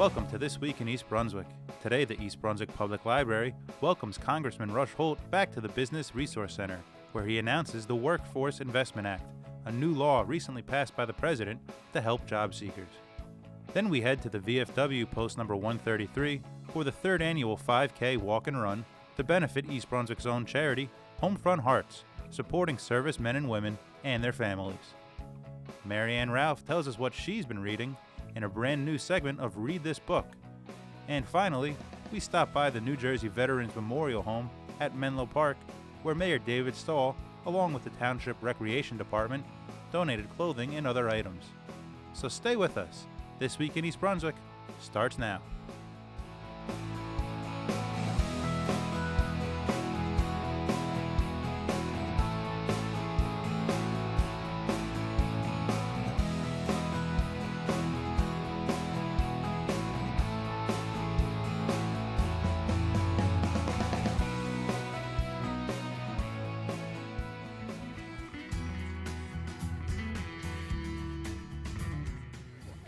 Welcome to This Week in East Brunswick. Today, the East Brunswick Public Library welcomes Congressman Rush Holt back to the Business Resource Center, where he announces the Workforce Investment Act, a new law recently passed by the President to help job seekers. Then we head to the VFW post number 133 for the third annual 5K Walk and Run to benefit East Brunswick's own charity, Homefront Hearts, supporting servicemen and women and their families. Marianne Ralph tells us what she's been reading in a brand new segment of Read This Book. And finally, we stop by the New Jersey Veterans Memorial Home at Menlo Park, where Mayor David Stahl, along with the Township Recreation Department, donated clothing and other items. So stay with us. This Week in East Brunswick starts now.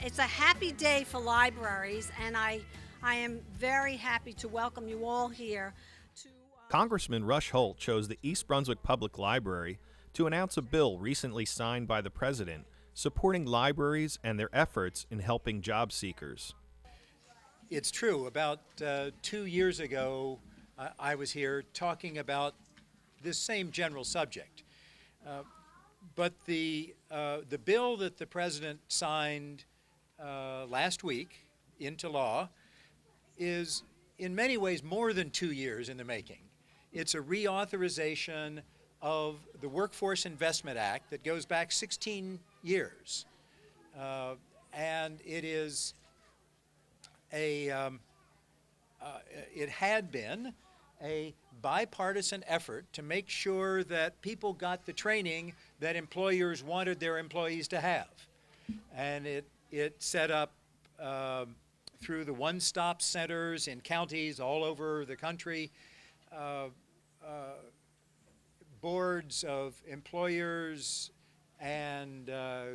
It's a happy day for libraries, and I am very happy to welcome you all here to Congressman Rush Holt chose the East Brunswick Public Library to announce a bill recently signed by the President supporting libraries and their efforts in helping job seekers. It's true. About 2 years ago, I was here talking about this same general subject. But the bill that the President signed last week into law is in many ways more than 2 years in the making. It's a reauthorization of the Workforce Investment Act that goes back 16 years. And it is it had been a bipartisan effort to make sure that people got the training that employers wanted their employees to have. And it set up through the one-stop centers in counties all over the country, boards of employers and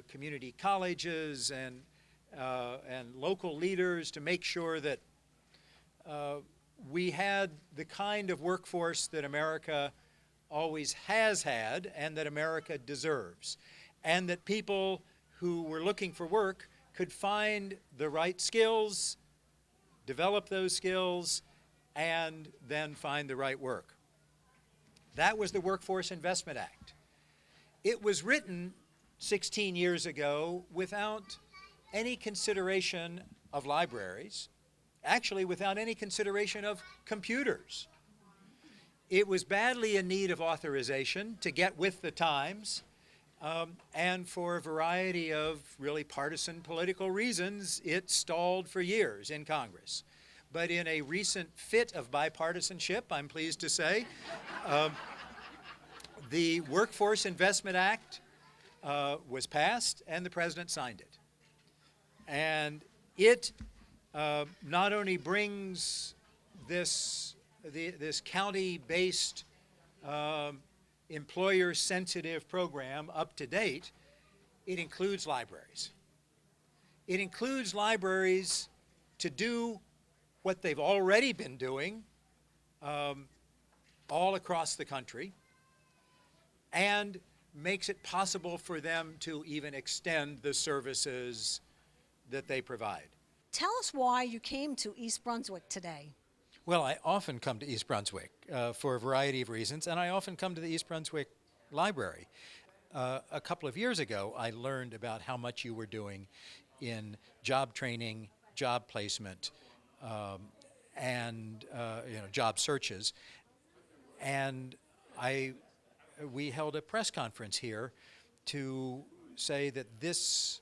community colleges and local leaders to make sure that we had the kind of workforce that America always has had and that America deserves, and that people who were looking for work could find the right skills, develop those skills, and then find the right work. That was the Workforce Investment Act. It was written 16 years ago without any consideration of libraries, actually without any consideration of computers. It was badly in need of authorization to get with the times. And for a variety of really partisan political reasons, it stalled for years in Congress. But in a recent fit of bipartisanship, I'm pleased to say, the Workforce Investment Act was passed and the President signed it. And it not only brings this county-based employer-sensitive program up to date, it includes libraries. It includes libraries to do what they've already been doing all across the country, and makes it possible for them to even extend the services that they provide. Tell us why you came to East Brunswick today. Well, I often come to East Brunswick for a variety of reasons, and I often come to the East Brunswick Library. A couple of years ago, I learned about how much you were doing in job training, job placement, and job searches. And we held a press conference here to say that this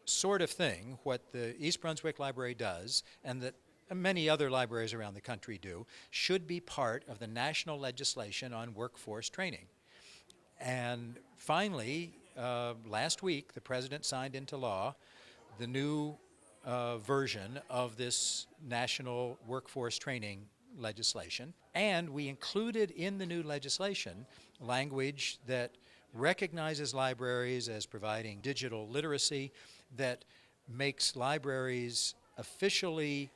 sort of thing, what the East Brunswick Library does, and that many other libraries around the country do, should be part of the national legislation on workforce training. And finally, last week, the President signed into law the new version of this national workforce training legislation. And we included in the new legislation language that recognizes libraries as providing digital literacy, that makes libraries officially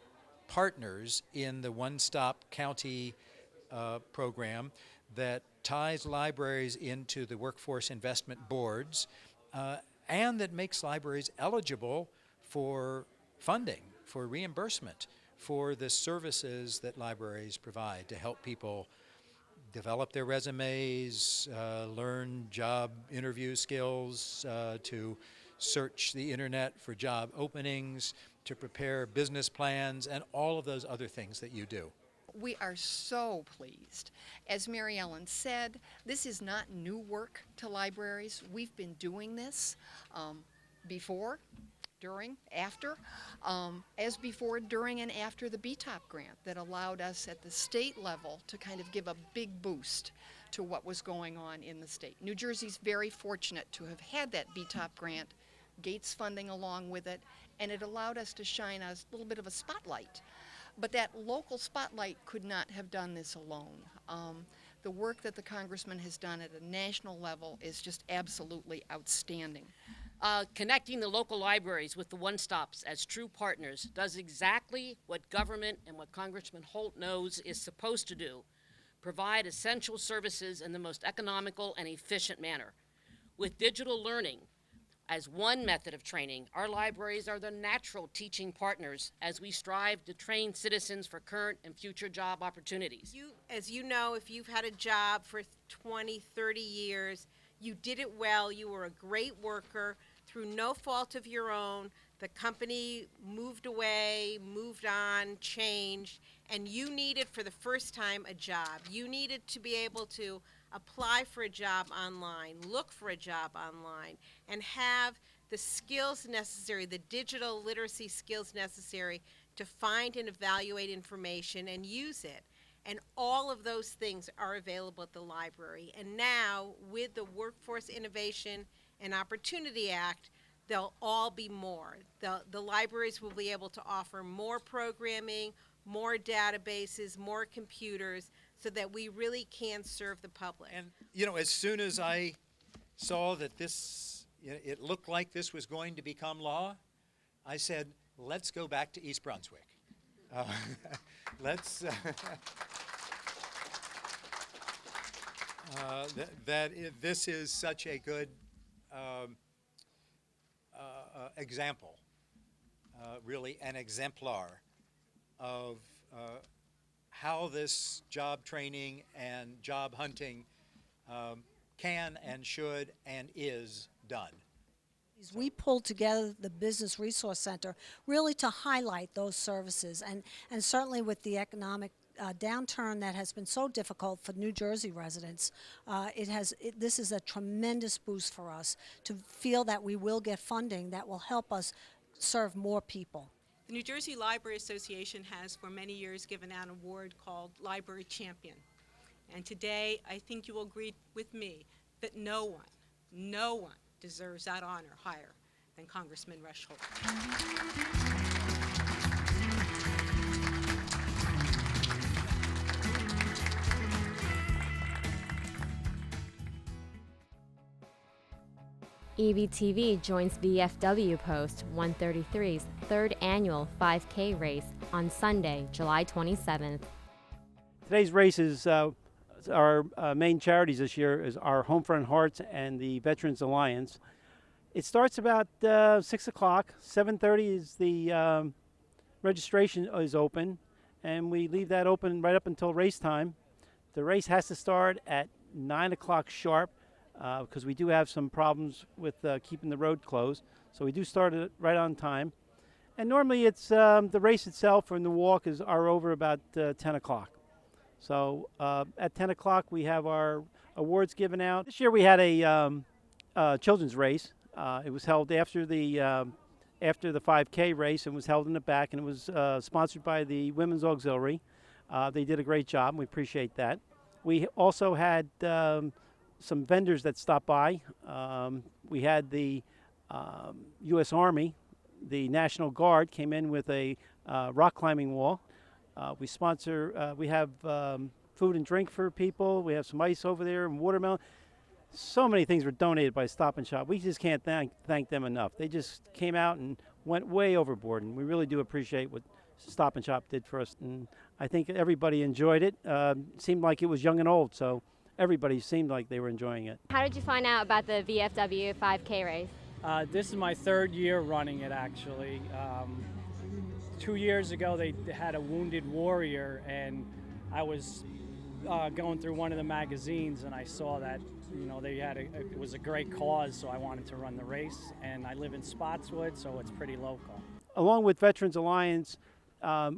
partners in the One Stop County program that ties libraries into the workforce investment boards and that makes libraries eligible for funding, for reimbursement for the services that libraries provide to help people develop their resumes, learn job interview skills, to search the internet for job openings, to prepare business plans, and all of those other things that you do. We are so pleased. As Mary Ellen said, this is not new work to libraries. We've been doing this before, during, after, as before, during, and after the BTOP grant that allowed us at the state level to kind of give a big boost to what was going on in the state. New Jersey's very fortunate to have had that BTOP grant, Gates funding along with it, and it allowed us to shine a little bit of a spotlight. But that local spotlight could not have done this alone. The work that the Congressman has done at a national level is just absolutely outstanding. Connecting the local libraries with the one-stops as true partners does exactly what government and what Congressman Holt knows is supposed to do: provide essential services in the most economical and efficient manner. With digital learning as one method of training, our libraries are the natural teaching partners as we strive to train citizens for current and future job opportunities. As you know, if you've had a job for 20, 30 years, you did it well, you were a great worker, through no fault of your own, the company moved away, moved on, changed, and you needed for the first time a job. You needed to be able to apply for a job online, look for a job online, and have the skills necessary, the digital literacy skills necessary to find and evaluate information and use it. And all of those things are available at the library. And now, with the Workforce Innovation and Opportunity Act, they'll all be more. The libraries will be able to offer more programming, more databases, more computers, so that we really can serve the public. And, as soon as I saw that it looked like this was going to become law, I said, let's go back to East Brunswick. This is such a good example, really an exemplar of how this job training and job hunting can and should and is done. We pulled together the Business Resource Center really to highlight those services, and certainly with the economic downturn that has been so difficult for New Jersey residents, this is a tremendous boost for us to feel that we will get funding that will help us serve more people. The New Jersey Library Association has for many years given out an award called Library Champion. And today, I think you will agree with me that no one deserves that honor higher than Congressman Rush Holt. EBTV joins VFW Post 133's third annual 5K race on Sunday, July 27th. Today's race is our main charities this year is our Homefront Hearts and the Veterans Alliance. It starts about 6 o'clock. 7:30 is the registration is open, and we leave that open right up until race time. The race has to start at 9 o'clock sharp, because we do have some problems with keeping the road closed. So we do start it right on time. And normally it's the race itself and the walk are over about 10 o'clock. So at 10 o'clock we have our awards given out. This year we had a children's race. It was held after the 5K race and was held in the back, and it was sponsored by the Women's Auxiliary. They did a great job, and we appreciate that. We also had some vendors that stopped by. We had the U.S. Army, the National Guard came in with a rock climbing wall. We have food and drink for people. We have some ice over there and watermelon. So many things were donated by Stop and Shop. We just can't thank them enough. They just came out and went way overboard, and we really do appreciate what Stop and Shop did for us. And I think everybody enjoyed it. Seemed like it was young and old, so everybody seemed like they were enjoying it. How did you find out about the VFW 5K race? This is my third year running it, actually. 2 years ago, they had a wounded warrior, and I was going through one of the magazines, and I saw that they had it was a great cause, so I wanted to run the race. And I live in Spotswood, so it's pretty local. Along with Veterans Alliance, one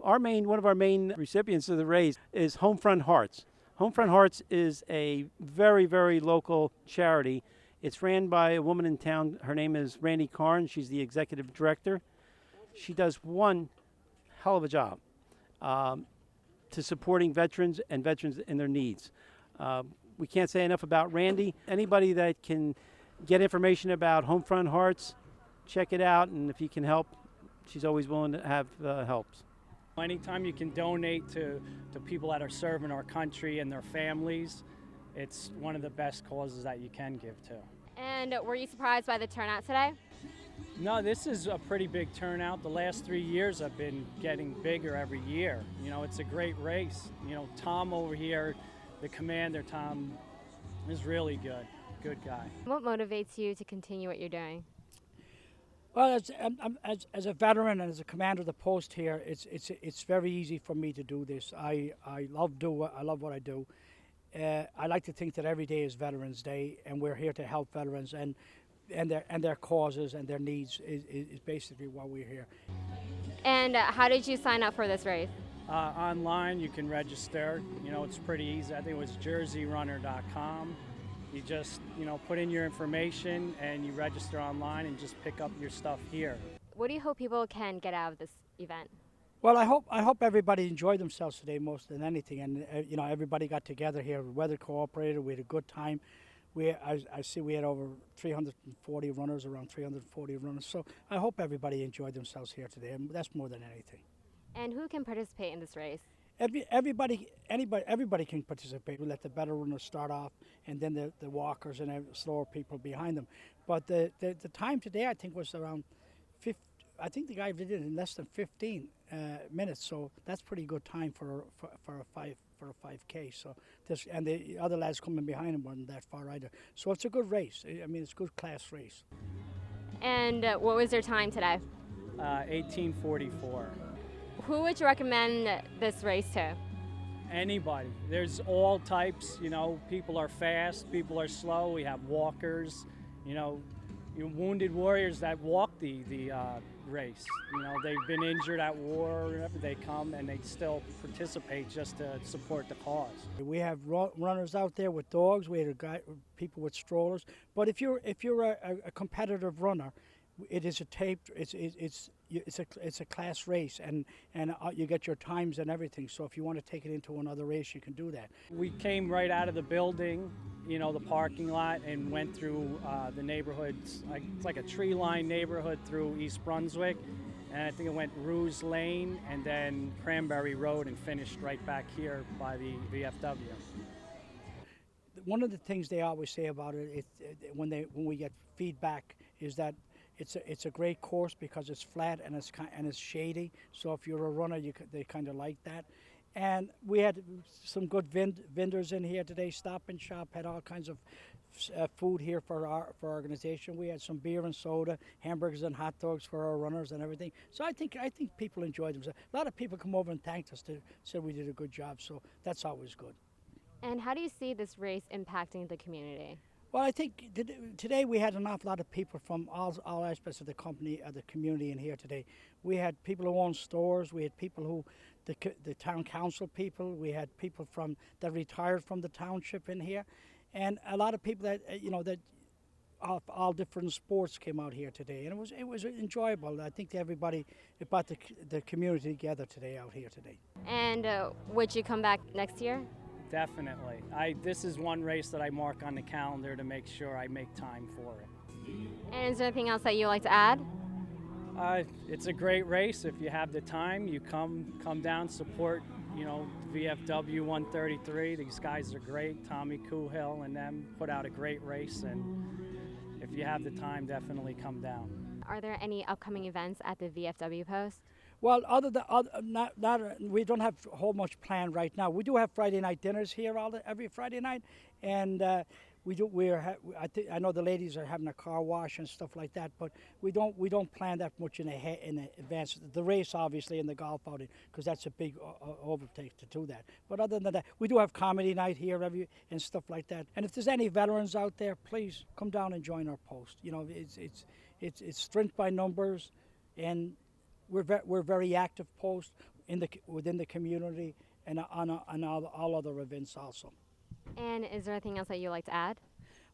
of our main recipients of the race is Homefront Hearts. Homefront Hearts is a very, very local charity. It's ran by a woman in town. Her name is Randy Karn. She's the executive director. She does one hell of a job to supporting veterans and veterans in their needs. We can't say enough about Randy. Anybody that can get information about Homefront Hearts, check it out, and if you can help, she's always willing to have helps. Anytime you can donate to people that are serving our country and their families, it's one of the best causes that you can give to. And were you surprised by the turnout today? No, this is a pretty big turnout. The last 3 years have been getting bigger every year. It's a great race. Tom over here, the commander, Tom, is really good. Good guy. What motivates you to continue what you're doing? Well, as a veteran and as a commander of the post here, it's very easy for me to do this. I love what I do. I like to think that every day is Veterans Day, and we're here to help veterans and their causes and their needs is basically why we're here. And how did you sign up for this race? Online, you can register. It's pretty easy. I think it was jerseyrunner.com. You just, put in your information and you register online and just pick up your stuff here. What do you hope people can get out of this event? Well, I hope everybody enjoyed themselves today more than anything, and everybody got together here. The weather cooperated. We had a good time. I see we had over 340 runners, around 340 runners. So I hope everybody enjoyed themselves here today, and that's more than anything. And who can participate in this race? Everybody can participate. We let the better runners start off, and then the walkers and slower people behind them. But the time today, I think, was around 50. I think the guy did it in less than 15 minutes. So that's pretty good time for a 5K. So and the other lads coming behind him wasn't that far either. So it's a good race. I mean, it's a good class race. And what was your time today? 18:44. Who would you recommend this race to? Anybody. There's all types. People are fast, people are slow. We have walkers. Wounded warriors that walk the race. They've been injured at war, or whatever. They come and they still participate just to support the cause. We have runners out there with dogs. We have people with strollers. But if you're a competitive runner, it is a taped. It's a class race, and you get your times and everything. So if you want to take it into another race, you can do that. We came right out of the building, the parking lot, and went through the neighborhoods. It's like a tree-lined neighborhood through East Brunswick, and I think it went Ruse Lane and then Cranberry Road and finished right back here by the VFW. One of the things they always say about it, when we get feedback, is that it's a great course because it's flat and it's shady. So if you're a runner, they kind of like that. And we had some good vendors in here today. Stop and Shop had all kinds of food here for our organization. We had some beer and soda, hamburgers and hot dogs for our runners and everything. So I think people enjoyed themselves. A lot of people come over and thanked us, said we did a good job. So that's always good. And how do you see this race impacting the community? Well, I think today we had an awful lot of people from all aspects of the community in here today. We had people who own stores. We had people who, the town council people. We had people that retired from the township in here, and a lot of people that that all different sports came out here today, and it was enjoyable. I think everybody brought the community together today out here today. And would you come back next year? Definitely. This is one race that I mark on the calendar to make sure I make time for it. And is there anything else that you'd like to add? It's a great race. If you have the time, you come down, support, VFW 133. These guys are great. Tommy Kuhill and them put out a great race, and if you have the time, definitely come down. are there any upcoming events at the VFW Post? Well, we don't have a whole much planned right now. We do have Friday night dinners here every Friday night, and I know the ladies are having a car wash and stuff like that, but we don't plan that much in advance. The race, obviously, and the golf outing, because that's a big overtake to do that. But other than that, we do have comedy night here and stuff like that. And if there's any veterans out there, please come down and join our post. You know, it's strength by numbers, and we're very active post within the community and on all other events also. And is there anything else that you'd like to add?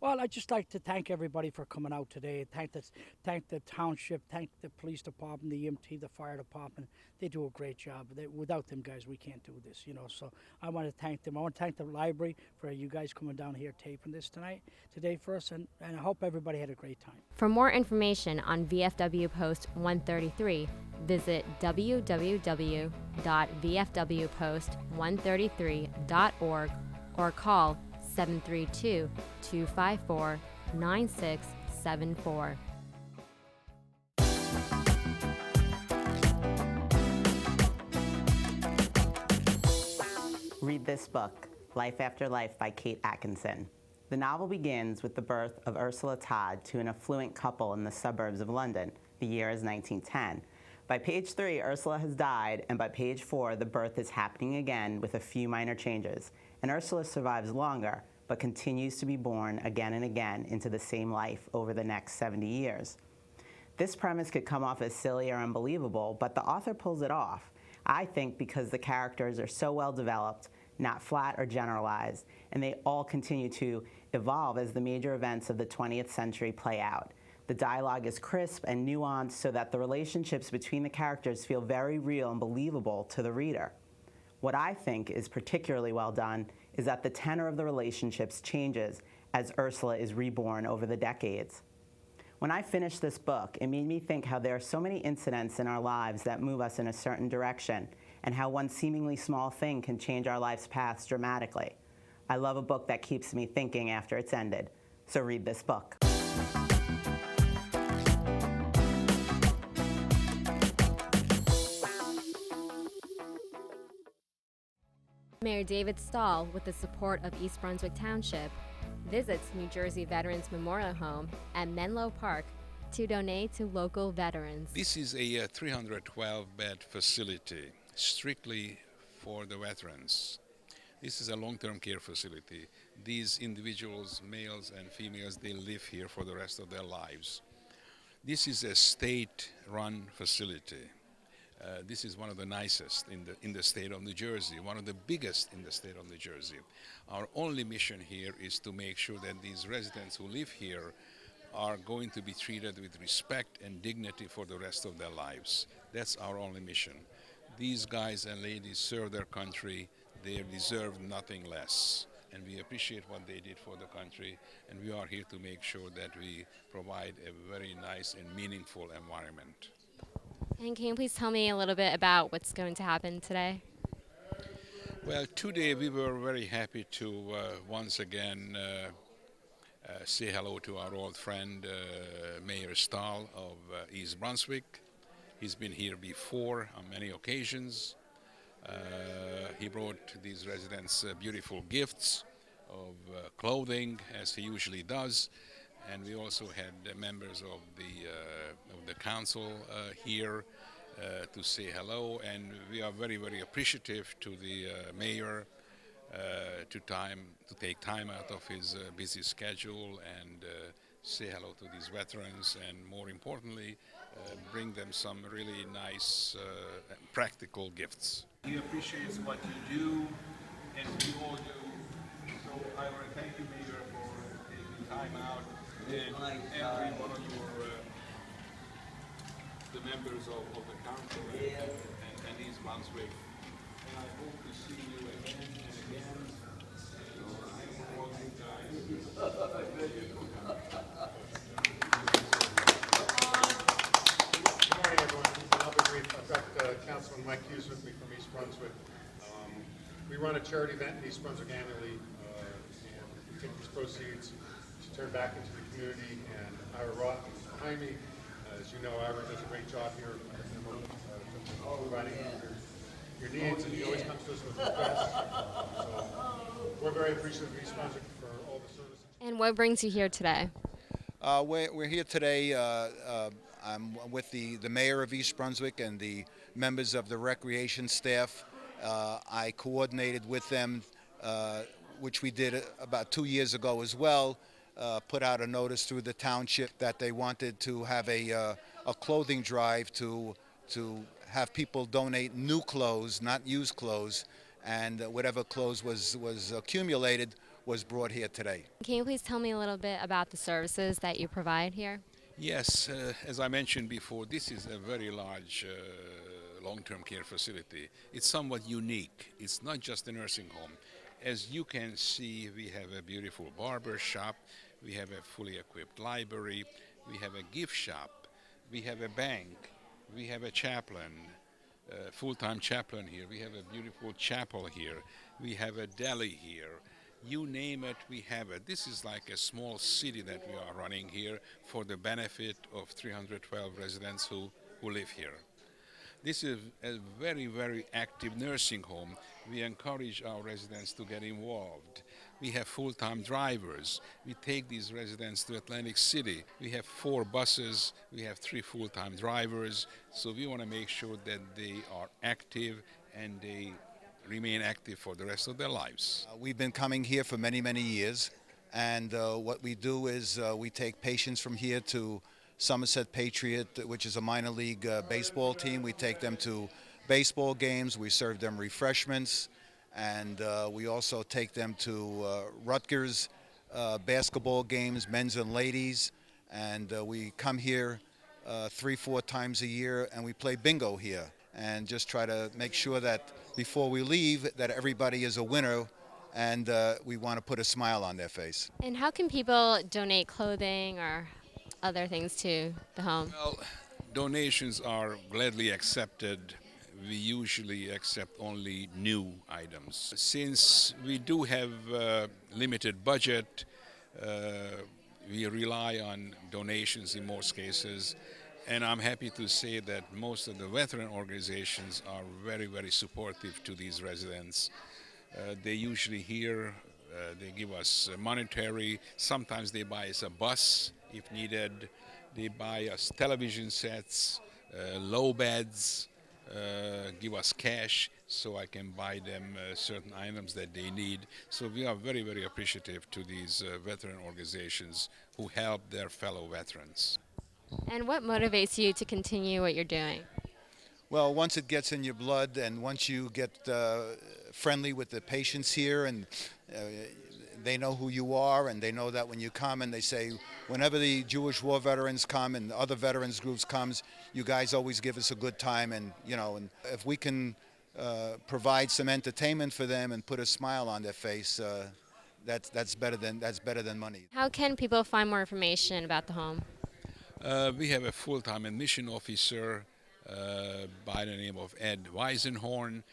Well, I'd just like to thank everybody for coming out today. Thank the township, thank the police department, the EMT, the fire department. They do a great job. Without them guys, we can't do this, you know. So I want to thank them. I want to thank the library for you guys coming down here taping this today for us, and I hope everybody had a great time. For more information on VFW Post 133, visit www.vfwpost133.org or call 732-254-9674. Read this book, Life After Life by Kate Atkinson. The novel begins with the birth of Ursula Todd to an affluent couple in the suburbs of London. The year is 1910. By page 3, Ursula has died, and by page 4, the birth is happening again with a few minor changes. And Ursula survives longer, but continues to be born again and again into the same life over the next 70 years. This premise could come off as silly or unbelievable, but the author pulls it off. I think because the characters are so well developed, not flat or generalized, and they all continue to evolve as the major events of the 20th century play out. The dialogue is crisp and nuanced so that the relationships between the characters feel very real and believable to the reader. What I think is particularly well done is that the tenor of the relationships changes as Ursula is reborn over the decades. When I finished this book, it made me think how there are so many incidents in our lives that move us in a certain direction, and how one seemingly small thing can change our life's paths dramatically. I love a book that keeps me thinking after it's ended, so read this book. Mayor David Stahl, with the support of East Brunswick Township, visits New Jersey Veterans Memorial Home at Menlo Park to donate to local veterans. This is a 312-bed facility strictly for the veterans. This is a long-term care facility. These individuals, males and females, they live here for the rest of their lives. This is a state-run facility. This is one of the nicest in the state of New Jersey, one of the biggest in the state of New Jersey. Our only mission here is to make sure that these residents who live here are going to be treated with respect and dignity for the rest of their lives. That's our only mission. These guys and ladies serve their country. They deserve nothing less. And we appreciate what they did for the country, and we are here to make sure that we provide a very nice and meaningful environment. And can you please tell me a little bit about what's going to happen today? Well, today we were very happy to once again say hello to our old friend, Mayor Stahl of East Brunswick. He's been here before on many occasions. He brought these residents beautiful gifts of clothing, as he usually does. And we also had members of the council here to say hello, and we are very, very appreciative to the mayor to take time out of his busy schedule and say hello to these veterans, and more importantly, bring them some really nice practical gifts. He appreciates what you do, and we all do. So I want to thank you, Mayor, for taking time out. And every one of your the members of the council and East Brunswick. And I hope to see you again and again. All you guys. Good morning, everyone. I'll be brief. I've got Councilman Mike Hughes with me from East Brunswick. We run a charity event in East Brunswick annually, and we take these proceeds to turn back into the community. And Ira Roth, who's behind me, As you know, Ira does a great job here providing your needs, and he always comes to us with requests. So we're very appreciative of East Brunswick for all the services. And what brings you here today? We're here today. I'm with the mayor of East Brunswick and the members of the recreation staff. I coordinated with them, which we did about 2 years ago as well. Put out a notice through the township that they wanted to have a clothing drive to have people donate new clothes, not used clothes, and whatever clothes was accumulated was brought here today. Can you please tell me a little bit about the services that you provide here? Yes, as I mentioned before, this is a very large long-term care facility. It's somewhat unique. It's not just a nursing home. As you can see, we have a beautiful barber shop, we have a fully equipped library, we have a gift shop, we have a bank, we have a chaplain, full-time chaplain here, we have a beautiful chapel here, we have a deli here. You name it, we have it. This is like a small city that we are running here for the benefit of 312 residents who live here. This is a very, very active nursing home. We encourage our residents to get involved. We have full-time drivers. We take these residents to Atlantic City. We have 4 buses. We have 3 full-time drivers. So we want to make sure that they are active and they remain active for the rest of their lives. We've been coming here for many, many years, and what we do is we take patients from here to Somerset Patriot, which is a minor league baseball team. We take them to baseball games, we serve them refreshments, and we also take them to Rutgers basketball games, men's and ladies, and we come here 3-4 times a year and we play bingo here and just try to make sure that before we leave that everybody is a winner, and we want to put a smile on their face. And how can people donate clothing or other things to the home? Well, donations are gladly accepted. We usually accept only new items. Since we do have limited budget, we rely on donations in most cases. And I'm happy to say that most of the veteran organizations are very, very supportive to these residents. They usually here, they give us monetary, sometimes they buy us a bus if needed, they buy us television sets, low beds, give us cash so I can buy them certain items that they need. So we are very, very appreciative to these veteran organizations who help their fellow veterans. And what motivates you to continue what you're doing? Well, once it gets in your blood and once you get friendly with the patients here and they know who you are and they know that when you come and they say, whenever the Jewish war veterans come and other veterans groups comes, you guys always give us a good time, and and if we can provide some entertainment for them and put a smile on their face, that's better than money. How can people find more information about the home? We have a full-time admission officer by the name of Ed Weisenhorn.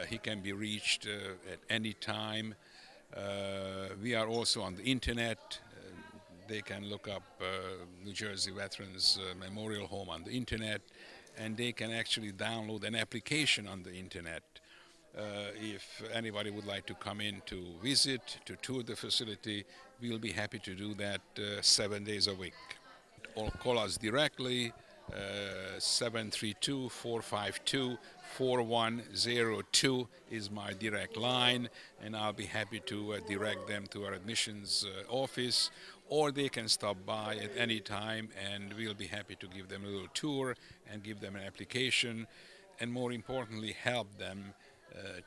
He can be reached at any time. We are also on the internet. They can look up New Jersey Veterans Memorial Home on the internet, and they can actually download an application on the internet. If anybody would like to come in to visit, to tour the facility, we'll be happy to do that 7 days a week. Or call us directly, 732-452-4102 is my direct line, and I'll be happy to direct them to our admissions office, or they can stop by at any time and we'll be happy to give them a little tour and give them an application, and more importantly help them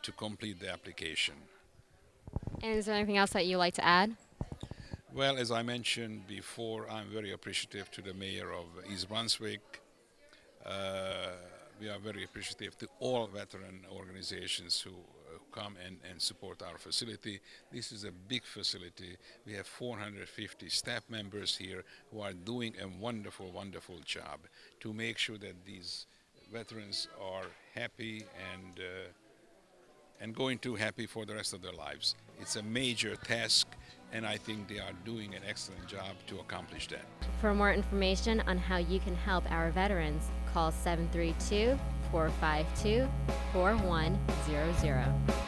to complete the application. And is there anything else that you'd like to add? Well, as I mentioned before, I'm very appreciative to the mayor of East Brunswick. We are very appreciative to all veteran organizations who come and support our facility. This is a big facility. We have 450 staff members here who are doing a wonderful, wonderful job to make sure that these veterans are happy and going to happy for the rest of their lives. It's a major task, and I think they are doing an excellent job to accomplish that. For more information on how you can help our veterans, call 732-452-4100.